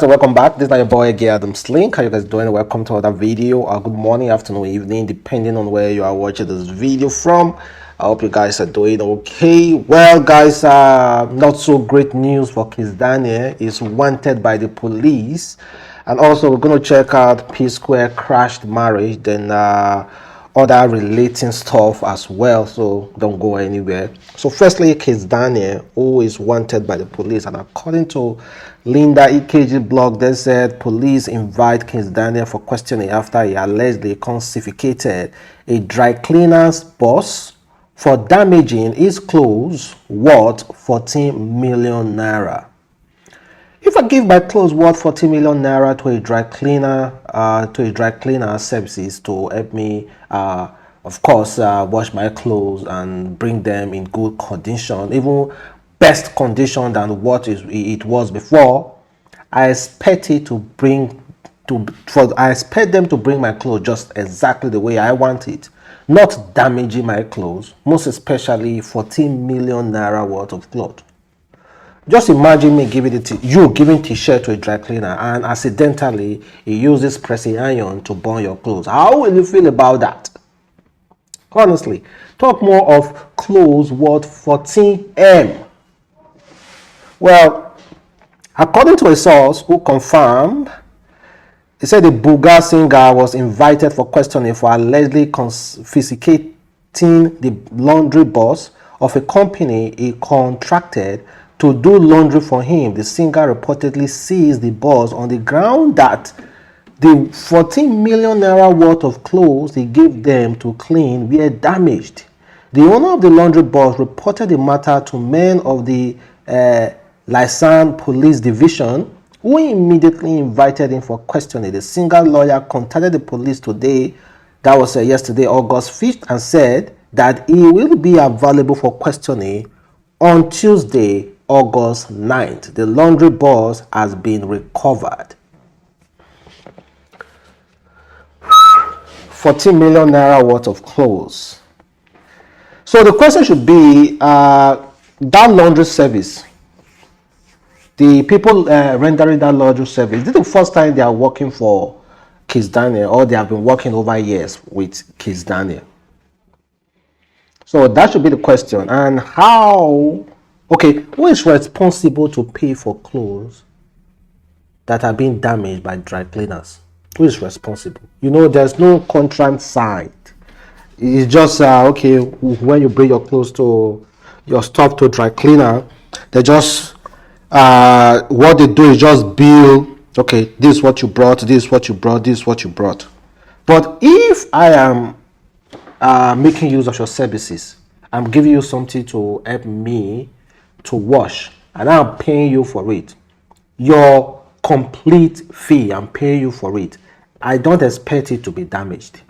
guys, and welcome back. This is your boy again, Adamslink. How you guys doing? Welcome to another video. Good morning, afternoon, evening, depending on where you are watching this video from. I hope you guys are doing okay. Well, guys, not so great news for Kizz Daniel. He's wanted by the police, and also we're going to check out Psquare crashed marriage, then other relating stuff as well, so don't go anywhere. So firstly, Kizz Daniel, who is wanted by the police, and according to Linda EKG blog, they said police invite Kizz Daniel for questioning after he allegedly confiscated a dry cleaner's boss for damaging his clothes worth 14 million naira. If I give my clothes worth 40 million naira to a dry cleaner services to help me, of course, wash my clothes and bring them in good condition, even best condition than what it was before, I expect them to bring my clothes just exactly the way I want it, not damaging my clothes, most especially 14 million naira worth of clothes. Just imagine me giving t-shirt to a dry cleaner and accidentally he uses pressing iron to burn your clothes. How will you feel about that? Honestly, talk more of clothes worth 14 M. Well, according to a source who confirmed, he said the Buga singer was invited for questioning for allegedly confiscating the laundry boss of a company he contracted to do laundry for him. The singer reportedly seized the boss on the ground that the 14 million naira worth of clothes he gave them to clean were damaged. The owner of the laundry boss reported the matter to men of the Lysan Police Division, who immediately invited him for questioning. The singer lawyer contacted the police today, that was yesterday, August 5th, and said that he will be available for questioning on Tuesday, August 9th. The laundry boss has been recovered. 14 million naira worth of clothes. So the question should be, that laundry service, the people rendering that laundry service, this is the first time they are working for Kizz Daniel, or they have been working over years with Kizz Daniel. So that should be the question. And how, okay, who is responsible to pay for clothes that are being damaged by dry cleaners? Who is responsible? You know, there's no contract signed. It's just, okay, when you bring your clothes to your stuff to dry cleaner, they just, what they do is just bill, okay, this is what you brought, this is what you brought, this is what you brought. But if I am making use of your services, I'm giving you something to help me to wash, and I'm paying you for it, your complete fee, I'm paying you for it, I don't expect it to be damaged.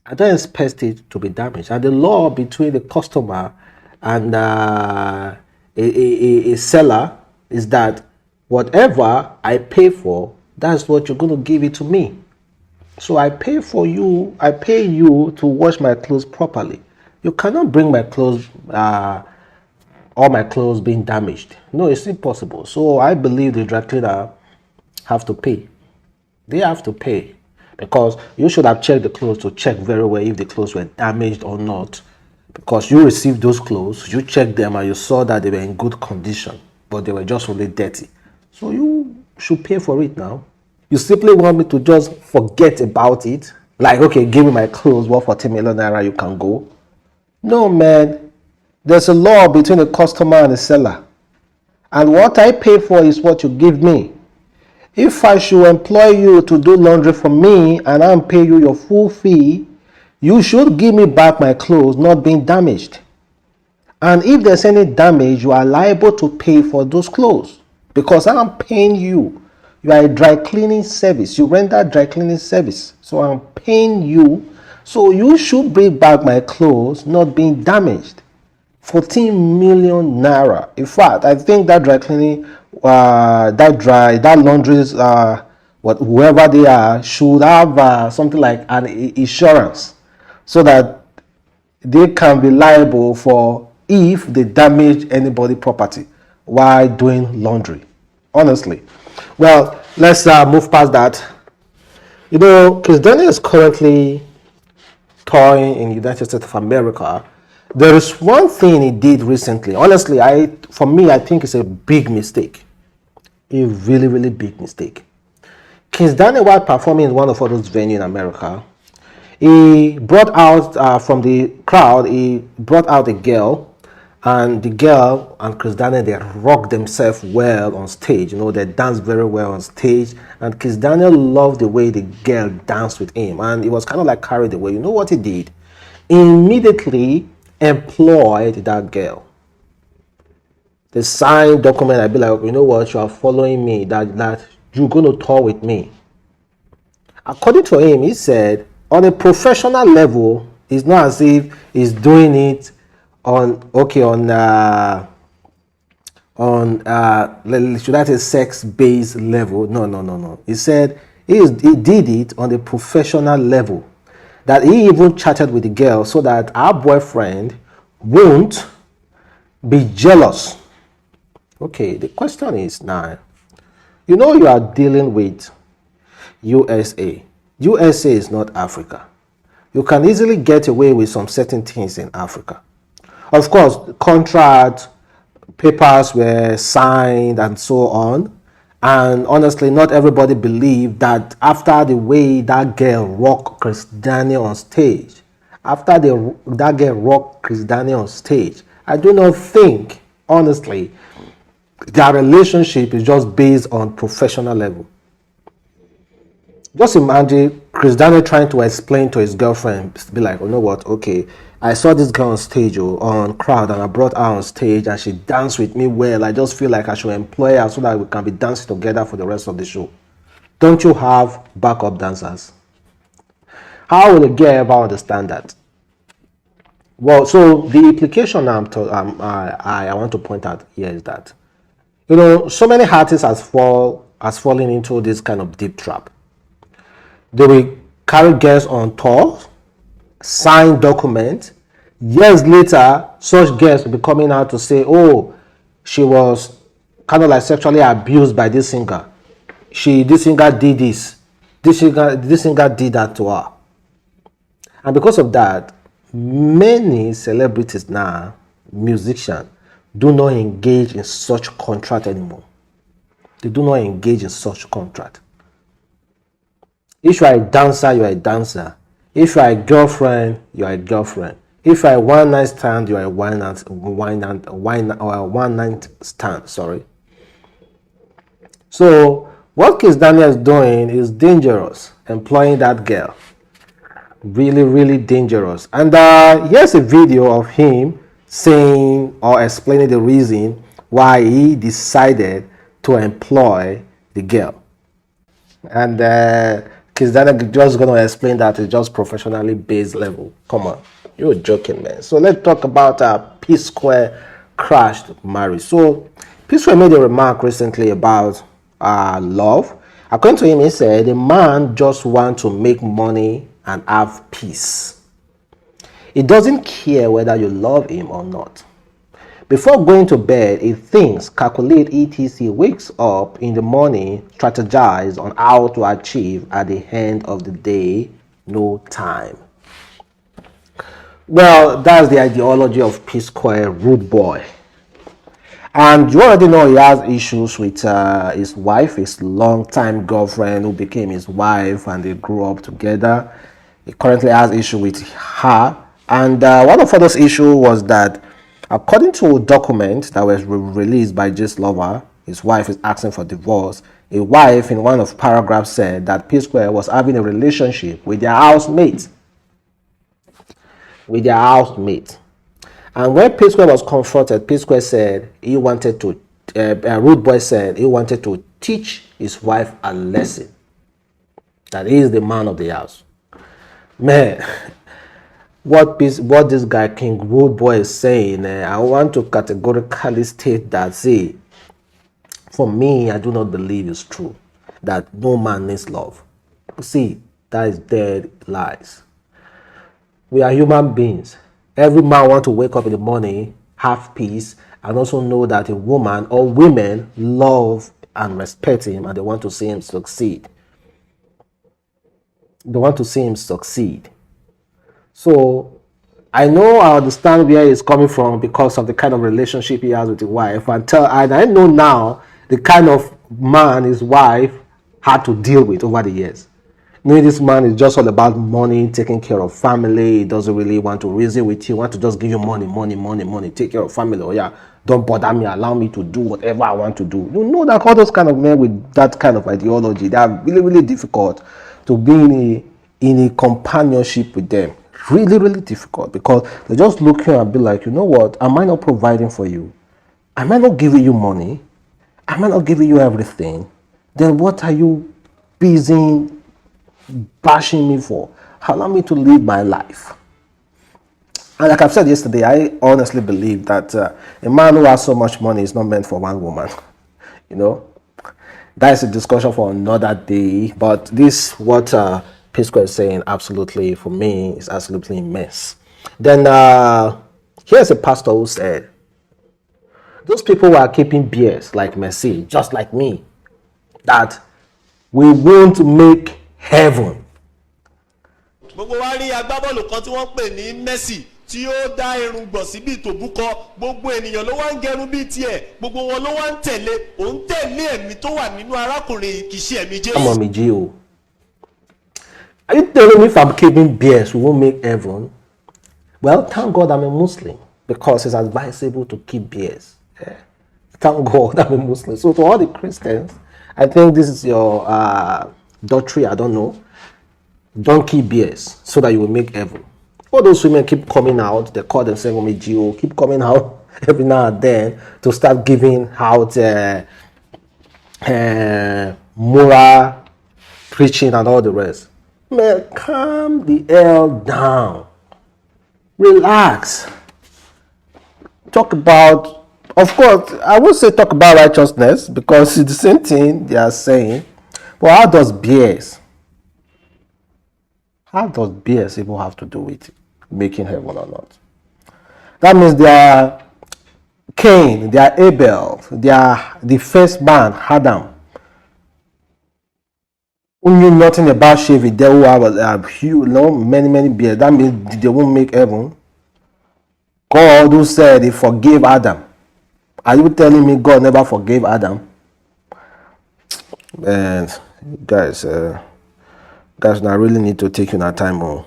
I don't expect it to be damaged. And the law between the customer and a seller is that whatever I pay for, that's what you're going to give it to me. So I pay for you, I pay you to wash my clothes properly. You cannot bring my clothes, all my clothes being damaged. No, it's impossible. So I believe the dry cleaner have to pay. They have to pay, because you should have checked the clothes to check very well if the clothes were damaged or not. Because you received those clothes, you checked them and you saw that they were in good condition, but they were just only dirty. So you should pay for it now. You simply want me to just forget about it? Like, okay, give me my clothes, worth 40 million naira, you can go. No, man. There's a law between the customer and the seller. And what I pay for is what you give me. If I should employ you to do laundry for me and I'm paying you your full fee, you should give me back my clothes not being damaged. And if there's any damage, you are liable to pay for those clothes, because I'm paying you. You are a dry cleaning service. You render dry cleaning service. So I'm paying you. So you should bring back my clothes not being damaged. 14 million naira. In fact, I think that dry cleaning, that laundries, whoever they are, should have something like an insurance, so that they can be liable for if they damage anybody property. while doing laundry. Honestly. Well, let's move past that. You know, Kizz Daniel is currently touring in the United States of America. There is one thing he did recently. Honestly, for me, I think it's a big mistake. A really, really big mistake. Kizz Daniel, while performing in one of all those venues in America, he brought out from the crowd, he brought out a girl, and the girl and Kizz Daniel, they rocked themselves well on stage. You know, they danced very well on stage, and Kizz Daniel loved the way the girl danced with him, and he was kind of like carried away. You know what he did? He immediately employed that girl. The signed document, I'd be like, you know what, you are following me, that you're going to tour with me. According to him, he said, on a professional level, it's not as if he's doing it on should I say sex-based level. No. He said he did it on a professional level. That he even chatted with the girl so that our boyfriend won't be jealous. Okay, the question is now, you know you are dealing with USA. USA is not Africa. You can easily get away with some certain things in Africa. Of course, contract, papers were signed and so on. And honestly, not everybody believed that after the way that girl rocked Kizz Daniel on stage, after that girl rocked Kizz Daniel on stage, I do not think, honestly, their relationship is just based on professional level. Just imagine Kizz Daniel trying to explain to his girlfriend, be like, you know what, okay, I saw this girl on stage on crowd and I brought her on stage and she danced with me well. I just feel like I should employ her so that we can be dancing together for the rest of the show. Don't you have backup dancers? How will a girl ever understand that? Well, so the implication I want to point out here is that, you know, so many artists has fallen into this kind of deep trap. They will carry girls on tour, sign documents. Years later, such girls will be coming out to say, oh, she was kind of like sexually abused by this singer. This singer did this. This singer did that to her. And because of that, many celebrities now, musicians, do not engage in such contract anymore. They do not engage in such contract. If you are a dancer, you are a dancer. If you are a girlfriend, you are a girlfriend. If you are a one-night stand, you are a one-night stand. Sorry. So what Kizz Daniel is doing is dangerous. Employing that girl, really, really dangerous. And here's a video of him saying or explaining the reason why he decided to employ the girl. And Kizz Daniel just going to explain that it's just professionally based level. Come on, you're joking, man. So let's talk about Psquare crashed marriage. So Psquare made a remark recently about love. According to him, he said a man just wants to make money and have peace. He doesn't care whether you love him or not. Before going to bed, he thinks, calculates, etc., wakes up in the morning, strategize on how to achieve at the end of the day, no time. Well, that's the ideology of Psquare, rude boy. And you already know he has issues with his wife, his long-time girlfriend who became his wife and they grew up together. He currently has issue with her. And one of those issues was that according to a document that was released by Gist Lover, his wife is asking for divorce. A wife in one of paragraphs said that Psquare was having a relationship with their housemate. And when Psquare was confronted, Psquare said he wanted to, Rude Boy said he wanted to teach his wife a lesson. That he is the man of the house. Man, what this guy King Rude Boy is saying, I want to categorically state that, see, for me, I do not believe it's true that no man needs love. See, that is dead lies. We are human beings. Every man wants to wake up in the morning, have peace, and also know that a woman or women love and respect him, and they want to see him succeed. They want to see him succeed. So I know, I understand where he's coming from because of the kind of relationship he has with his wife. And I know now the kind of man his wife had to deal with over the years. Knowing this man is just all about money, taking care of family. He doesn't really want to reason with you. He wants to just give you money, take care of family. Oh yeah, don't bother me, allow me to do whatever I want to do. You know that all those kind of men with that kind of ideology, they are really, really difficult to be in a companionship with them. Really, really difficult, because they just look here and be like, you know what, am I not providing for you? Am I not giving you money? Am I not giving you everything? Then what are you busy bashing me for? Allow me to live my life. And like I've said yesterday, I honestly believe that a man who has so much money is not meant for one woman. You know, that is a discussion for another day. But this, what Psquare is saying, absolutely, for me, is absolutely a mess. Then here's a pastor who said, those people who are keeping beers like Messi, just like me, that we won't make heaven. Gbogbo wa rí agbábọ́ọ̀lù kan tí wọ́n pè ní Messi tí ó dá irun gbọ̀n sí bí tòbúkọ, gbogbo ènìyàn ló wá ń gẹrun bí tiẹ̀, gbogbo wọn ló wá ń tẹ̀lé, òun tẹ̀lé ẹ̀mí tó wà nínú arákùnrin kì í ṣe ẹ̀mí Jésù. Ọmọ mi jí o. Are you telling me if I'm keeping beers we won't make heaven? Well, thank God I'm a Muslim, because it's advisable to keep beers. Yeah. Thank God I'm a Muslim. So to all the Christians, I think this is your doctrine, I don't know. Don't keep beers so that you will make heaven. All those women keep coming out, they call themselves Omijio, keep coming out every now and then to start giving out moral preaching and all the rest. Man, calm the hell down. Relax. Talk about, of course, I would say talk about righteousness, because it's the same thing they are saying. But how does beers even have to do with making heaven or not? That means they are Cain, they are Abel, they are the first man, Adam, who knew nothing about shaving. They who have many beers. That means they won't make heaven. God who said he forgave Adam. Are you telling me God never forgave Adam? And guys, now I really need to take your time on.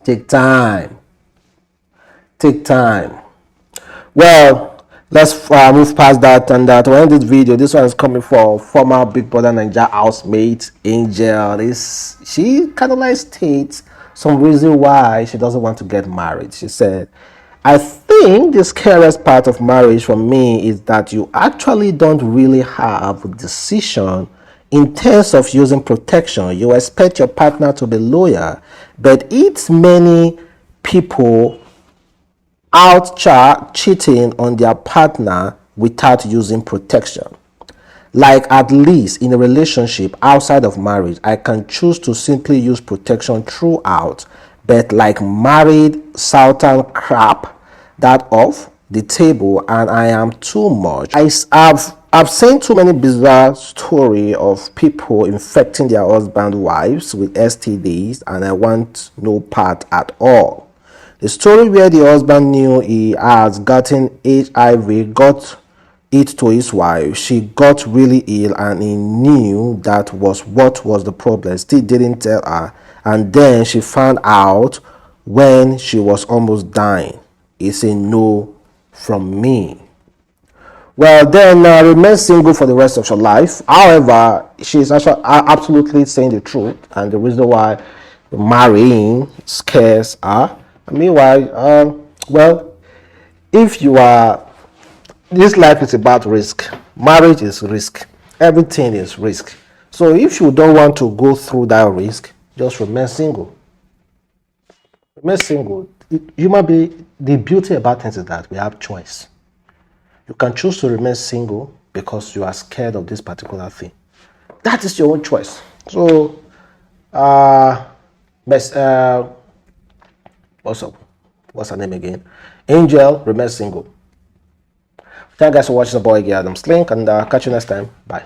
Take time. Well, let's move past that, and to end this video, this one is coming from former Big Brother Bbnaija housemate Angel. She kind of like states some reason why she doesn't want to get married. She said, I think the scariest part of marriage for me is that you actually don't really have a decision in terms of using protection. You expect your partner to be loyal, but it's many people out cheating on their partner without using protection. Like, at least in a relationship outside of marriage, I can choose to simply use protection throughout, but like married Southern crap, that off the table, and I am too much. I've seen too many bizarre stories of people infecting their husband wives with STDs, and I want no part at all. The story where the husband knew he has gotten HIV, got it to his wife, she got really ill, and he knew that was what was the problem, still didn't tell her, and then she found out when she was almost dying. It's a no from me. Well, then remain single for the rest of your life. However, she's actually absolutely saying the truth, and the reason why marrying scares her. Meanwhile, well, if you are, this life is about risk. Marriage is risk. Everything is risk. So if you don't want to go through that risk, just remain single. Remain single. The beauty about things is that we have choice. You can choose to remain single because you are scared of this particular thing. That is your own choice. So, what's up? What's her name again? Angel, remain single. Thank you guys for watching. The boy Adam Slink, and catch you next time. Bye.